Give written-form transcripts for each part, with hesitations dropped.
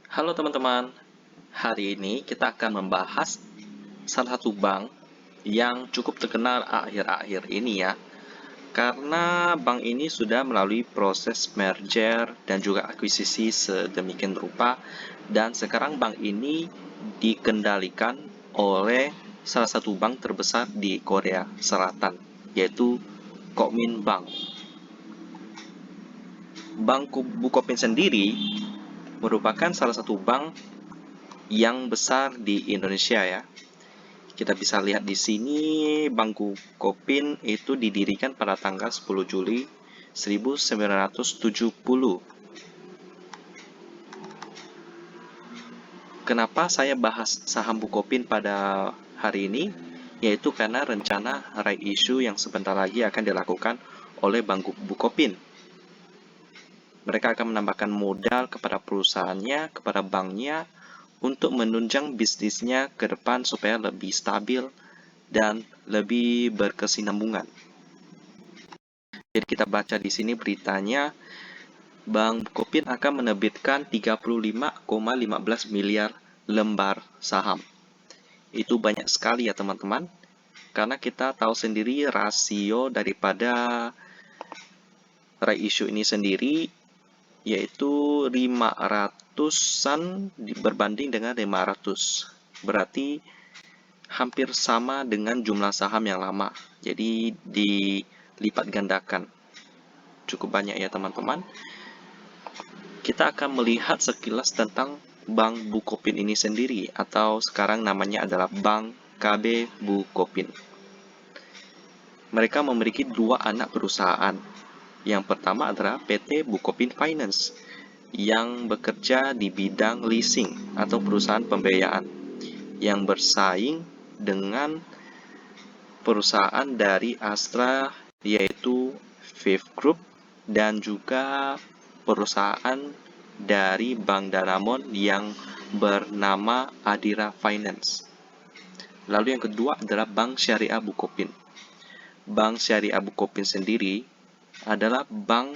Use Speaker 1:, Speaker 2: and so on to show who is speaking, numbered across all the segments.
Speaker 1: Halo teman-teman, hari ini kita akan membahas salah satu bank yang cukup terkenal akhir-akhir ini ya. Karena bank ini sudah melalui proses merger dan juga akuisisi sedemikian rupa, dan sekarang bank ini dikendalikan oleh salah satu bank terbesar di Korea Selatan, yaitu Kominbank. Bank Bukopin sendiri merupakan salah satu bank yang besar di Indonesia ya. Kita bisa lihat di sini Bank Bukopin itu didirikan pada tanggal 10 Juli 1970. Kenapa saya bahas saham Bukopin pada hari ini? Yaitu karena rencana right issue yang sebentar lagi akan dilakukan oleh Bank Bukopin. Mereka akan menambahkan modal kepada perusahaannya, kepada banknya, untuk menunjang bisnisnya ke depan supaya lebih stabil dan lebih berkesinambungan. Jadi kita baca di sini beritanya, Bank Bukopin akan menerbitkan 35,15 miliar lembar saham. Itu banyak sekali ya teman-teman, karena kita tahu sendiri rasio daripada right issue ini sendiri yaitu 500-an berbanding dengan 500. Berarti hampir sama dengan jumlah saham yang lama. Jadi dilipat gandakan. Cukup banyak ya teman-teman. Kita akan melihat sekilas tentang Bank Bukopin ini sendiri, atau sekarang namanya adalah Bank KB Bukopin. Mereka memiliki dua anak perusahaan. Yang pertama adalah PT Bukopin Finance yang bekerja di bidang leasing atau perusahaan pembiayaan yang bersaing dengan perusahaan dari Astra yaitu Fifth Group dan juga perusahaan dari Bank Danamon yang bernama Adira Finance. Lalu yang kedua adalah Bank Syariah Bukopin. Bank Syariah Bukopin sendiri adalah bank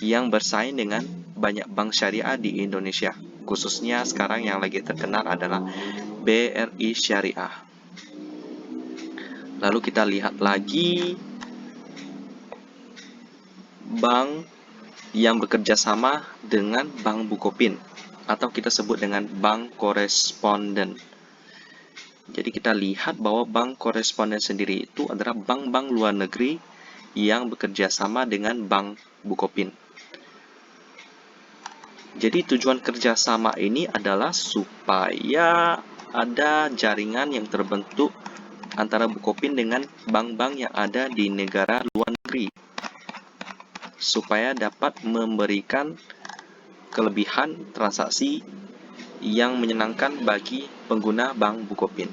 Speaker 1: yang bersaing dengan banyak bank syariah di Indonesia. Khususnya sekarang yang lagi terkenal adalah BRI Syariah. Lalu kita lihat lagi bank yang bekerja sama dengan Bank Bukopin, atau kita sebut dengan bank koresponden. Jadi kita lihat bahwa bank koresponden sendiri itu adalah bank-bank luar negeri yang bekerja sama dengan Bank Bukopin. Jadi tujuan kerjasama ini adalah supaya ada jaringan yang terbentuk antara Bukopin dengan bank-bank yang ada di negara luar negeri, supaya dapat memberikan kelebihan transaksi yang menyenangkan bagi pengguna Bank Bukopin.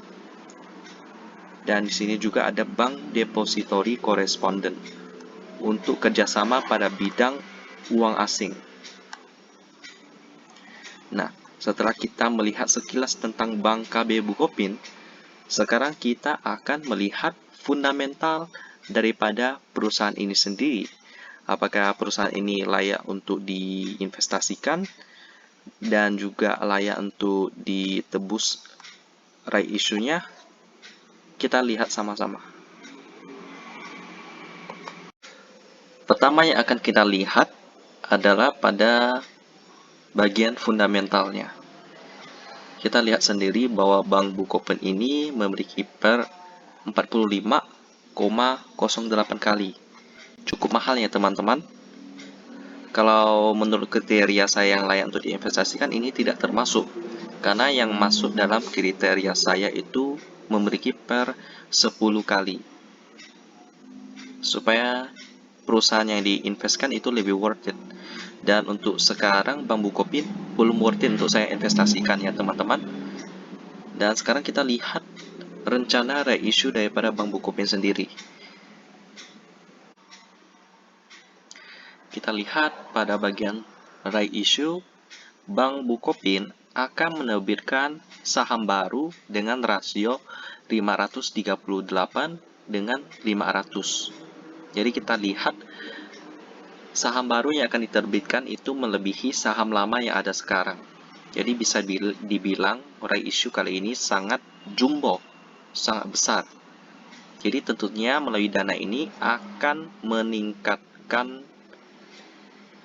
Speaker 1: Dan di sini juga ada Bank Depository Correspondent untuk kerjasama pada bidang uang asing. Nah, setelah kita melihat sekilas tentang Bank KB Bukopin, sekarang kita akan melihat fundamental daripada perusahaan ini sendiri. Apakah perusahaan ini layak untuk diinvestasikan dan juga layak untuk ditebus right issue-nya? Kita lihat sama-sama. Pertama yang akan kita lihat adalah pada bagian fundamentalnya. Kita lihat sendiri bahwa Bank Bukopin ini memiliki PER 45,08 kali. Cukup mahal ya teman-teman. Kalau menurut kriteria saya yang layak untuk diinvestasikan, ini tidak termasuk. Karena yang masuk dalam kriteria saya itu memiliki PER 10 kali. Supaya perusahaan yang diinvestkan itu lebih worth it. Dan untuk sekarang Bank Bukopin belum worth it untuk saya investasikan ya teman-teman. Dan sekarang kita lihat rencana right issue daripada Bank Bukopin sendiri. Kita lihat pada bagian right issue, Bank Bukopin akan menerbitkan saham baru dengan rasio 538 dengan 500. Jadi kita lihat saham baru yang akan diterbitkan itu melebihi saham lama yang ada sekarang. Jadi bisa dibilang right issue kali ini sangat jumbo, sangat besar. Jadi tentunya melalui dana ini akan meningkatkan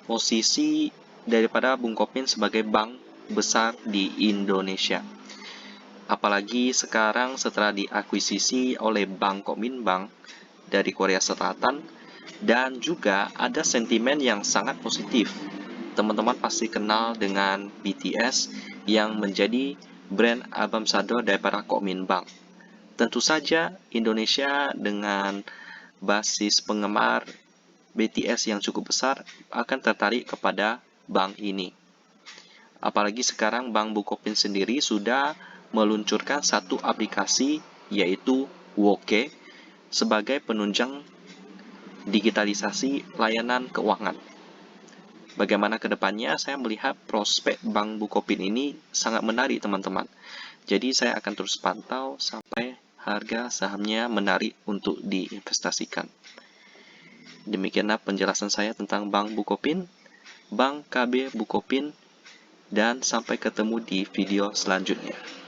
Speaker 1: posisi daripada Bukopin sebagai bank besar di Indonesia. Apalagi sekarang setelah diakuisisi oleh Bank Kominbank dari Korea Selatan, dan juga ada sentimen yang sangat positif. Teman-teman pasti kenal dengan BTS yang menjadi brand ambassador daripada Kominbank. Tentu saja Indonesia dengan basis penggemar BTS yang cukup besar akan tertarik kepada bank ini. Apalagi sekarang Bank Bukopin sendiri sudah meluncurkan satu aplikasi yaitu Woke sebagai penunjang digitalisasi layanan keuangan. Bagaimana ke depannya, saya melihat prospek Bank Bukopin ini sangat menarik, teman-teman. Jadi saya akan terus pantau sampai harga sahamnya menarik untuk diinvestasikan. Demikianlah penjelasan saya tentang Bank Bukopin, Bank KB Bukopin, dan sampai ketemu di video selanjutnya.